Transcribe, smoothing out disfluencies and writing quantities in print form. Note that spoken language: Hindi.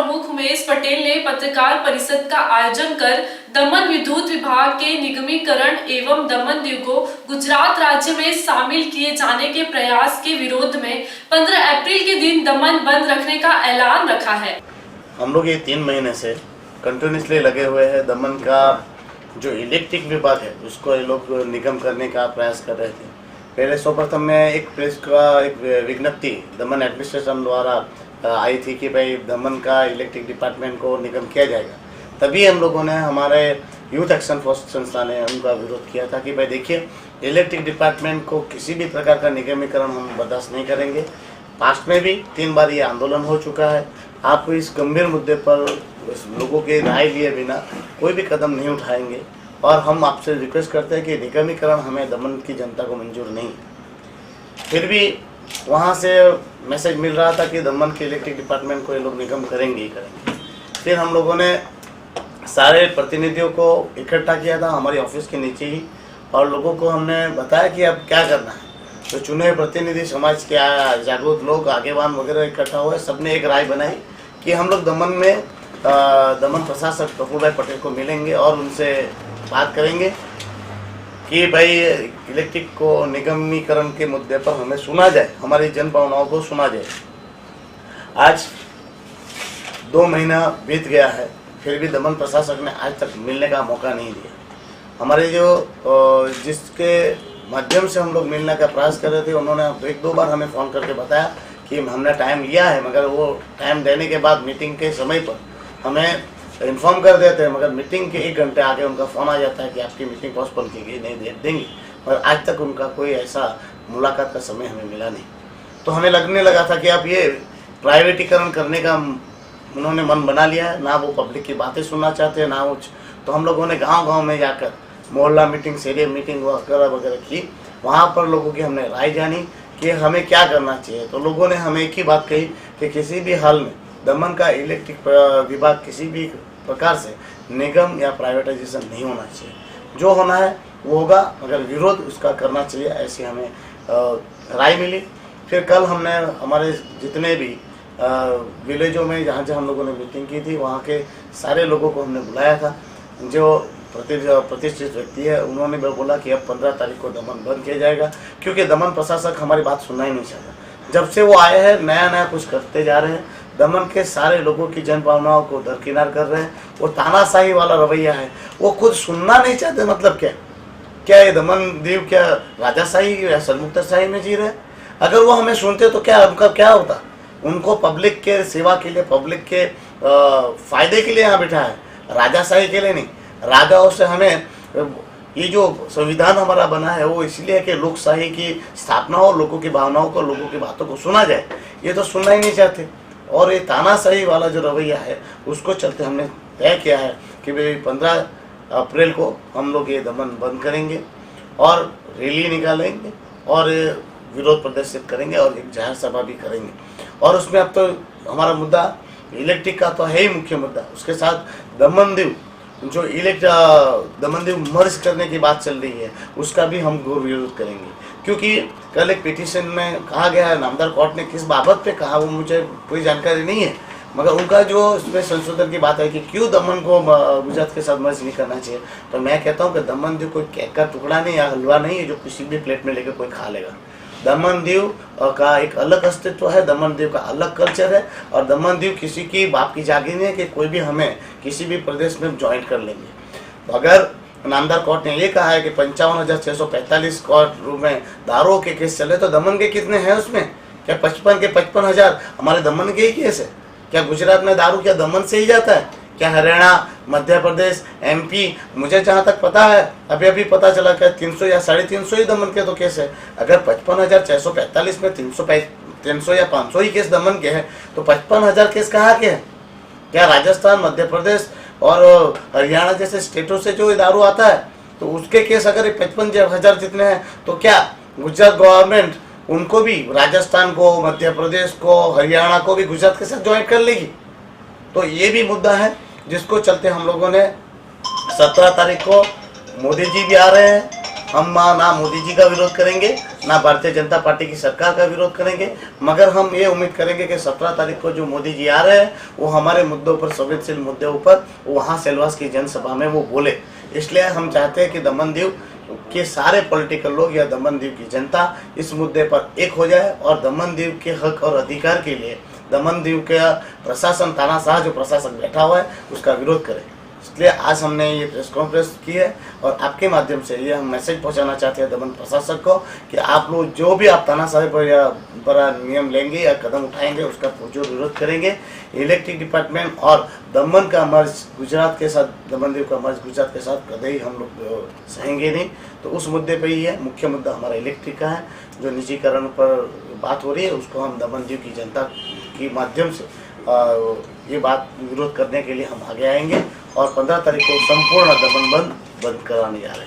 प्रमुख उमेश पटेल ने पत्रकार परिषद का आयोजन कर दमन विद्युत विभाग के निगमीकरण एवं दमन दीव को गुजरात राज्य में शामिल किए जाने के प्रयास के विरोध में 15 अप्रैल के दिन दमन बंद रखने का ऐलान रखा है। हम लोग ये 3 महीने से कंटिन्यूसली लगे हुए हैं। दमन का जो इलेक्ट्रिक विभाग है उसको ये लोग निगम करने का प्रयास कर रहे थे। पहले सर्वप्रथम में एक प्रेस का एक विज्ञप्ति दमन एडमिनिस्ट्रेशन द्वारा आई थी कि भाई दमन का इलेक्ट्रिक डिपार्टमेंट को निगम किया जाएगा। तभी हम लोगों ने हमारे यूथ एक्शन फोर्स संस्था ने उनका विरोध किया था कि भाई देखिए, इलेक्ट्रिक डिपार्टमेंट को किसी भी प्रकार का निगमीकरण हम बर्दाश्त नहीं करेंगे। पास्ट में भी 3 बार ये आंदोलन हो चुका है। आप इस गंभीर मुद्दे पर लोगों की राय लिए बिना कोई भी कदम नहीं उठाएंगे और हम आपसे रिक्वेस्ट करते हैं कि निगमीकरण हमें दमन की जनता को मंजूर नहीं। फिर भी वहाँ से मैसेज मिल रहा था कि दमन के इलेक्ट्रिक डिपार्टमेंट को ये लोग निगम करेंगे ही करेंगे। फिर हम लोगों ने सारे प्रतिनिधियों को इकट्ठा किया था हमारी ऑफिस के नीचे ही, और लोगों को हमने बताया कि अब क्या करना है। तो चुने हुए प्रतिनिधि, समाज के जागरूक लोग, आगेवान वगैरह इकट्ठा हुए, सबने एक राय बनाई कि हम लोग दमन में दमन प्रशासक प्रफुल्ल भाई पटेल को मिलेंगे और उनसे बात करेंगे कि भाई इलेक्ट्रिक को निगमीकरण के मुद्दे पर हमें सुना जाए, हमारी जन भावनाओं को सुना जाए। आज 2 महीना बीत गया है, फिर भी दमन प्रशासक ने आज तक मिलने का मौका नहीं दिया। हमारे जो जिसके माध्यम से हम लोग मिलने का प्रयास कर रहे थे, उन्होंने 1-2 बार हमें फ़ोन करके बताया कि हमने टाइम लिया है, मगर वो टाइम देने के बाद मीटिंग के समय पर हमें इन्फॉर्म कर देते हैं, मगर मीटिंग के 1 घंटे आगे उनका फ़ोन आ जाता है कि आपकी मीटिंग पोस्टपोन की गई, नहीं दे देंगे। और आज तक उनका कोई ऐसा मुलाकात का समय हमें मिला नहीं। तो हमें लगने लगा था कि अब ये प्राइवेटीकरण करने का उन्होंने मन बना लिया है, ना वो पब्लिक की बातें सुनना चाहते हैं ना वो। तो हम लोगों ने गांव-गांव में जाकर मोहल्ला मीटिंग, एरिया मीटिंग वगैरह की। वहाँ पर लोगों की हमने राय जानी कि हमें क्या करना चाहिए। तो लोगों ने हमें एक ही बात कही कि किसी भी हाल में दमन का इलेक्ट्रिक विभाग किसी भी प्रकार से निगम या प्राइवेटाइजेशन नहीं होना चाहिए। जो होना है वो होगा, मगर विरोध उसका करना चाहिए, ऐसी हमें राय मिली। फिर कल हमने हमारे जितने भी विलेजों में जहाँ जहाँ हम लोगों ने मीटिंग की थी, वहाँ के सारे लोगों को हमने बुलाया था। जो प्रतिष्ठित व्यक्ति है, उन्होंने भी बोला कि अब 15 तारीख को दमन बंद किया जाएगा, क्योंकि दमन प्रशासक हमारी बात सुनना ही नहीं चाहता। जब से वो आए हैं नया कुछ करते जा रहे हैं, दमन के सारे लोगों की जन भावनाओं को दरकिनार कर रहे हैं। वो तानाशाही वाला रवैया है, वो खुद सुनना नहीं चाहते। मतलब क्या ये दमन दीव क्या राजाशाही या सरमुक्तशाही में जी रहे हैं? अगर वो हमें सुनते तो क्या उनका क्या होता? उनको पब्लिक के सेवा के लिए, पब्लिक के फायदे के लिए यहाँ बिठा है, राजाशाही के लिए नहीं। राजाओं से हमें ये जो संविधान हमारा बना है वो इसलिए है कि लोकशाही की स्थापना हो, लोगों की भावनाओं को, लोगों की बातों को सुना जाए। ये तो सुनना ही नहीं चाहते। और ये तानाशाही वाला जो रवैया है उसको चलते हमने तय किया है कि भाई 15 अप्रैल को हम लोग ये दमन बंद करेंगे और रैली निकालेंगे और विरोध प्रदर्शित करेंगे और एक जाहिर सभा भी करेंगे। और उसमें अब तो हमारा मुद्दा इलेक्ट्रिक का तो है ही मुख्य मुद्दा, उसके साथ दमन दीव जो दमन दीव मर्ज करने की बात चल रही है उसका भी हम घोर विरोध करेंगे। क्योंकि कल एक पिटीशन में कहा गया है, नामदार कोर्ट ने किस बाबत पे कहा वो मुझे कोई जानकारी नहीं है, मगर उनका जो इसमें संशोधन की बात है कि क्यों दमन को गुजरात के साथ मर्ज नहीं करना चाहिए। तो मैं कहता हूँ कि दमन दीव कोई केक का टुकड़ा नहीं या हलवा नहीं है जो किसी भी प्लेट में लेकर कोई खा लेगा। दमन दीव का एक अलग अस्तित्व है, दमन दीव का अलग कल्चर है, और दमन दीव किसी की बाप की जागीर नहीं है कि कोई भी हमें किसी भी प्रदेश में ज्वाइन कर लेंगे। तो अगर नामदार कोर्ट ने ये कहा है कि 55,645 कोर्ट में दारू के केस चले, तो दमन के कितने हैं उसमें? क्या 55 के 55,000 हमारे दमन के ही केस है? क्या गुजरात में दारू क्या दमन से ही जाता है? क्या हरियाणा, मध्य प्रदेश, MP, मुझे जहाँ तक पता है अभी पता चला कि 300 या 350 ही दमन के तो केस है। अगर 55,645 में 300 या 500 ही केस दमन के हैं, तो 55,000 केस कहाँ के हैं? क्या राजस्थान, मध्य प्रदेश और हरियाणा जैसे स्टेटों से जो दारू आता है तो उसके केस अगर 55,000 जितने हैं, तो क्या गुजरात गवर्नमेंट उनको भी, राजस्थान को, मध्य प्रदेश को, हरियाणा को भी गुजरात के साथ ज्वाइन कर लेगी? तो ये भी मुद्दा है जिसको चलते हम लोगों ने 17 तारीख को मोदी जी भी आ रहे हैं, हम ना मोदी जी का विरोध करेंगे, ना भारतीय जनता पार्टी की सरकार का विरोध करेंगे, मगर हम ये उम्मीद करेंगे कि 17 तारीख को जो मोदी जी आ रहे हैं वो हमारे मुद्दों पर, संवेदनशील मुद्दों पर वहाँ सेलवास की जनसभा में वो बोले। इसलिए हम चाहते हैं कि दमन दीव के सारे पॉलिटिकल लोग या दमन दीव की जनता इस मुद्दे पर एक हो जाए और दमन दीव के हक और अधिकार के लिए दमन दीव का प्रशासन, तानाशाह जो प्रशासक बैठा हुआ है, उसका विरोध करे। इसलिए आज हमने ये प्रेस कॉन्फ्रेंस की है और आपके माध्यम से ये हम मैसेज पहुंचाना चाहते हैं दमन प्रशासक को कि आप लोग जो भी आप तानाशाही पर या बड़ा नियम लेंगे या कदम उठाएंगे उसका पुरजोर विरोध करेंगे। इलेक्ट्रिक डिपार्टमेंट और दमन का मर्ज गुजरात के साथ, दमन दीव का मर्ज गुजरात के साथ कभी हम लोग सहेंगे नहीं। तो उस मुद्दे पर ही है, मुख्य मुद्दा हमारा इलेक्ट्रिक का है। जो निजीकरण पर बात हो रही है उसको हम दमन दीव की जनता के माध्यम से ये बात विरोध करने के लिए हम आगे आएंगे और 15 तारीख को संपूर्ण दमन बंद कराने जा रहे हैं।